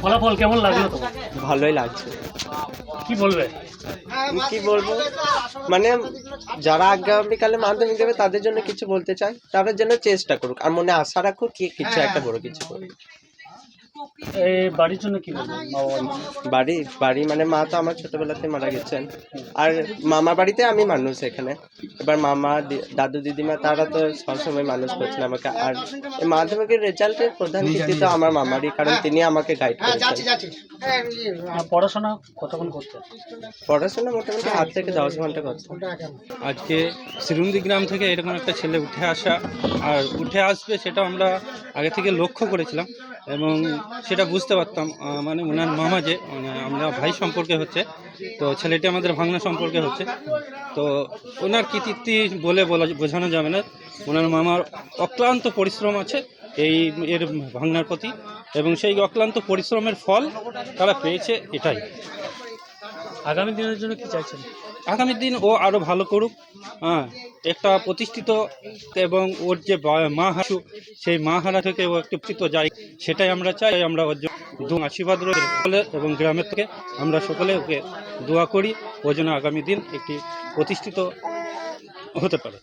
ফলাফল কেমন লাগলো তোমার? ভালোই লাগছে। কি বলবে? কি বলবো, মানে যারা আগামীকালে মাধ্যমিক দেবে তাদের জন্য কিছু বলতে চাই, তারা যেন চেষ্টা করুক আর মনে আশা রাখুক কি কিছু একটা বড় কিছু করুক। এই বাড়ির জন্য কি বলবো? মা বাবার জন্য? বাড়ি মানে মা তো আমার ছোটবেলাতে মারা গেছেন, আর মামার বাড়িতে আমি মানুষ এখানে। এবার মামা দাদু দিদিমা তারা তো সবসময় মানুষ করছেন আমাকে, আর এই মাধ্যমিকের রেজাল্টের প্রধান কীর্তি তো আমার মামারই, কারণ তিনি আমাকে গাইড করেছেন। পড়াশোনা কতক্ষণ করতে? পড়াশোনা মোটামুটি 8 থেকে 10 ঘন্টা করতে। আজকে শ্রীরুন্দি গ্রাম থেকে এরকম একটা ছেলে উঠে আসা আর উঠে আসবে সেটা আমরা আগে থেকে লক্ষ্য করেছিলাম এবং সেটা বুঝতে পারতাম। মানে ওনার মামা যে মানে আমরা ভাই সম্পর্কে হচ্ছে, তো ছেলেটি আমাদের ভাঙনা সম্পর্কে হচ্ছে। তো ওনার কৃতিত্ব বলে বোঝানো যাবে না। ওনার মামার অক্লান্ত পরিশ্রম আছে এর ভাঙনার প্রতি, এবং সেই অক্লান্ত পরিশ্রমের ফল তারা পেয়েছে, এটাই। আগামী দিনের জন্য কি চাইছেন? আগামী দিন ও আরও ভালো করুক, একটা প্রতিষ্ঠিত, এবং ওর যে মা হাসু সেই মা হারা থেকে ও একটু প্রতিষ্ঠিত যায়, সেটাই আমরা চাই। আমরা ওর জন্য আশীর্বাদ রয়েছে এবং গ্রামের থেকে আমরা সকলে ওকে দোয়া করি ও যেন আগামী দিন একটি প্রতিষ্ঠিত হতে পারে।